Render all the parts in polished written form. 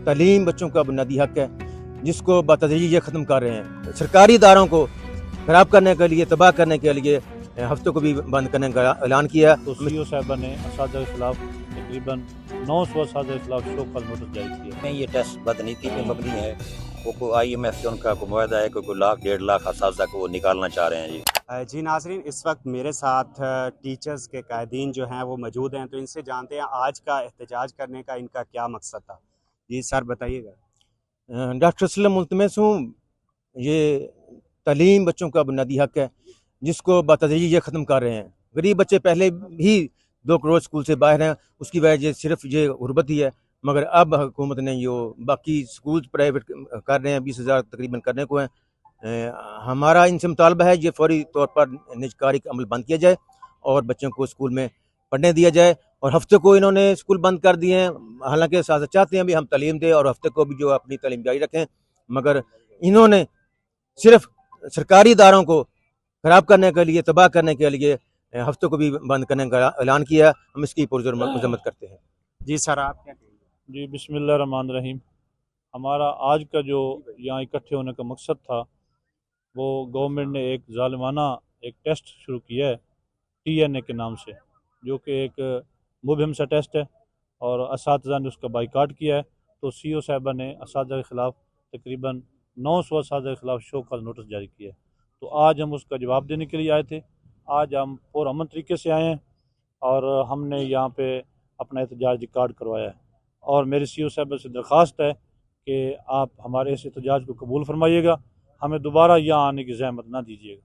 تعلیم بچوں کا بنیادی حق ہے جس کو بتدریج یہ ختم کر رہے ہیں. سرکاری اداروں کو خراب کرنے کے لیے، تباہ کرنے کے لیے ہفتوں کو بھی بند کرنے کا اعلان کیا. تو سی او صاحبہ نے اساتذہ کے خلاف تقریباً 900 اساتذہ کے خلاف شو کاز نوٹس جاری کیا. یہ ٹیسٹ بدنیتی پہ مبنی ہے. وہ آئی ایم ایف سے ان کا معاہدہ ہے کہ کوئی 1,00,000-1.5 لاکھ اساتذہ کو وہ نکالنا چاہ رہے ہیں. جی ناظرین، اس وقت میرے ساتھ ٹیچرز کے قائدین جو ہیں وہ موجود ہیں، تو ان سے جانتے ہیں آج کا احتجاج کرنے کا ان کا کیا مقصد تھا. جی سر بتائیے گا. ڈاکٹر اسلم ملتمس ہوں. یہ تعلیم بچوں کا بنیادی حق ہے جس کو بتدریج یہ ختم کر رہے ہیں. غریب بچے پہلے بھی 2 کروڑ اسکول سے باہر ہیں، اس کی وجہ صرف یہ غربت ہی ہے. مگر اب حکومت نے جو باقی اسکول پرائیویٹ کر رہے ہیں 20,000 تقریباً کرنے کو ہیں. ہمارا ان سے مطالبہ ہے یہ فوری طور پر نجکاری کا عمل بند کیا جائے اور بچوں کو اسکول میں پڑھنے دیا جائے. اور ہفتے کو انہوں نے اسکول بند کر دیے ہیں، حالانکہ اساتذہ چاہتے ہیں بھی ہم تعلیم دیں اور ہفتے کو بھی جو اپنی تعلیم جاری رکھیں، مگر انہوں نے صرف سرکاری اداروں کو خراب کرنے کے لیے، تباہ کرنے کے لیے ہفتوں کو بھی بند کرنے کا اعلان کیا. ہم اس کی پرزور مذمت کرتے ہیں. جی سر آپ کیا کہیں گے؟ جی بسم اللہ الرحمن الرحیم. ہمارا آج کا جو یہاں اکٹھے ہونے کا مقصد تھا وہ گورنمنٹ نے ایک ظالمانہ ایک ٹیسٹ شروع کیا ہے TNA کے نام سے، جو کہ ایک مبہم سا ٹیسٹ ہے اور اساتذہ نے اس کا بائیکاٹ کیا ہے. تو CO صاحبہ نے اساتذہ کے خلاف تقریباً 900 اساتذہ کے خلاف شو کاز نوٹس جاری کیا ہے. تو آج ہم اس کا جواب دینے کے لیے آئے تھے. آج ہم پرامن طریقے سے آئے ہیں اور ہم نے یہاں پہ اپنا احتجاج ریکارڈ کروایا ہے. اور میری CO صاحبہ سے درخواست ہے کہ آپ ہمارے اس احتجاج کو قبول فرمائیے گا، ہمیں دوبارہ یہاں آنے کی زحمت نہ دیجیے گا.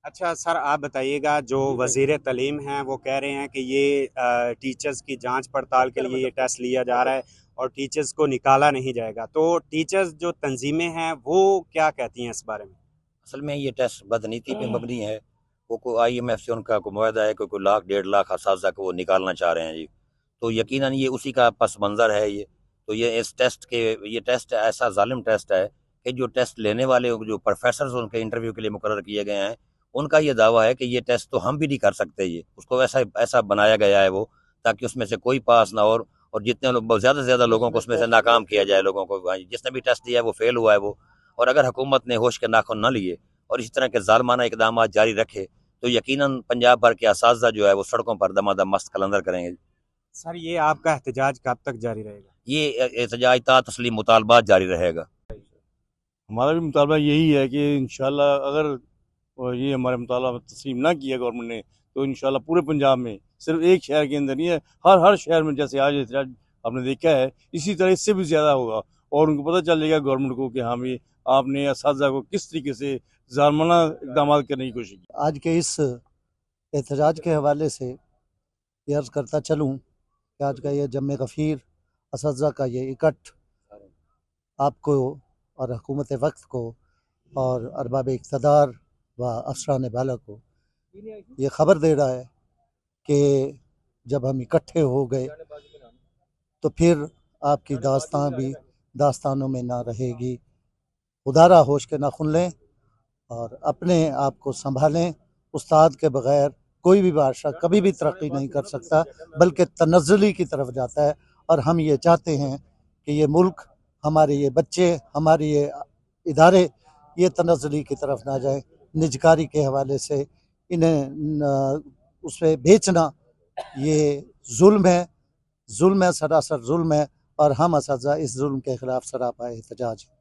اچھا سر آپ بتائیے گا، جو وزیر تعلیم ہیں وہ کہہ رہے ہیں کہ یہ ٹیچرز کی جانچ پڑتال کے لیے یہ ٹیسٹ لیا جا رہا ہے اور ٹیچرز کو نکالا نہیں جائے گا. تو ٹیچرز جو تنظیمیں ہیں وہ کیا کہتی ہیں اس بارے میں؟ اصل میں یہ ٹیسٹ بدنیتی پہ مبنی ہے. وہ آئی ایم ایف سے ان کا معاہدہ ہے کہ کوئی 1,00,000-1.5 لاکھ اساتذہ کو وہ نکالنا چاہ رہے ہیں. تو یقیناً یہ اسی کا پس منظر ہے. تو یہ اس ٹیسٹ کے یہ ٹیسٹ ایسا ظالم ٹیسٹ ہے کہ جو ٹیسٹ لینے والے جو پروفیسرز ان کے انٹرویو کے لیے مقرر کیے گئے ہیں، ان کا یہ دعویٰ ہے کہ یہ ٹیسٹ تو ہم بھی نہیں کر سکتے. اس کو ایسا بنایا گیا ہے وہ تاکہ اس میں سے کوئی پاس نہ ہو اور جتنے لوگ زیادہ سے زیادہ لوگوں کو اس میں سے ناکام کیا جائے. لوگوں کو جس نے بھی ٹیسٹ دیا ہے وہ فیل ہوا ہے وہ. اور اگر حکومت نے ہوش کے ناخن نہ لیے اور اس طرح کے ظالمانہ اقدامات جاری رکھے تو یقیناً پنجاب بھر کے اساتذہ جو ہے وہ سڑکوں پر دمادم مست قلندر کریں گے. سر یہ آپ کا احتجاج کب تک جاری رہے گا؟ یہ احتجاج تا تسلیم مطالبات جاری رہے گا. ہمارا بھی مطالبہ یہی ہے کہ انشاءاللہ اگر یہ ہمارے مطالبہ تسلیم نہ کیا گورنمنٹ نے تو انشاءاللہ پورے پنجاب میں، صرف ایک شہر کے اندر نہیں ہے، ہر شہر میں جیسے آج احتجاج آپ نے دیکھا ہے اسی طرح اس سے بھی زیادہ ہوگا. اور ان کو پتہ چلے گا گورنمنٹ کو کہ ہاں بھی آپ نے اساتذہ کو کس طریقے سے ظالمانہ اقدامات کرنے کی کوشش کی. آج کے اس احتجاج کے حوالے سے یہ عرض کرتا چلوں کہ آج کا یہ جمع غفیر اساتذہ کا یہ اکٹھ آپ کو اور حکومت وقت کو اور ارباب اقتدار و افسران بالا کو یہ خبر دے رہا ہے کہ جب ہم اکٹھے ہو گئے تو پھر آپ کی داستان بھی داستانوں میں نہ رہے گی. خدا را ہوش کے ناخن لیں اور اپنے آپ کو سنبھالیں. استاد کے بغیر کوئی بھی بادشاہ کبھی بھی ترقی نہیں کر سکتا بلکہ تنزلی کی طرف جاتا ہے. اور ہم یہ چاہتے ہیں کہ یہ ملک، ہمارے یہ بچے، ہمارے یہ ادارے یہ تنزلی کی طرف نہ جائیں. نجکاری کے حوالے سے انہیں اس پہ بیچنا یہ ظلم ہے، سراسر ظلم ہے. اور ہم اساتذہ اس ظلم کے خلاف سراپا احتجاج ہیں.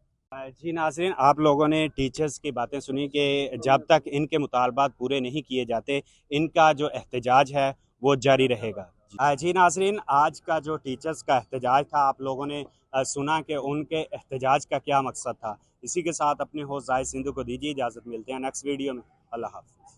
جی ناظرین، آپ لوگوں نے ٹیچرز کی باتیں سنی کہ جب تک ان کے مطالبات پورے نہیں کیے جاتے ان کا جو احتجاج ہے وہ جاری رہے گا. جی ناظرین، آج کا جو ٹیچرز کا احتجاج تھا آپ لوگوں نے سنا کہ ان کے احتجاج کا کیا مقصد تھا. اسی کے ساتھ اپنے ہوسٹ زاہد سندھو کو دیجیے اجازت. ملتے ہیں نیکسٹ ویڈیو میں. اللہ حافظ.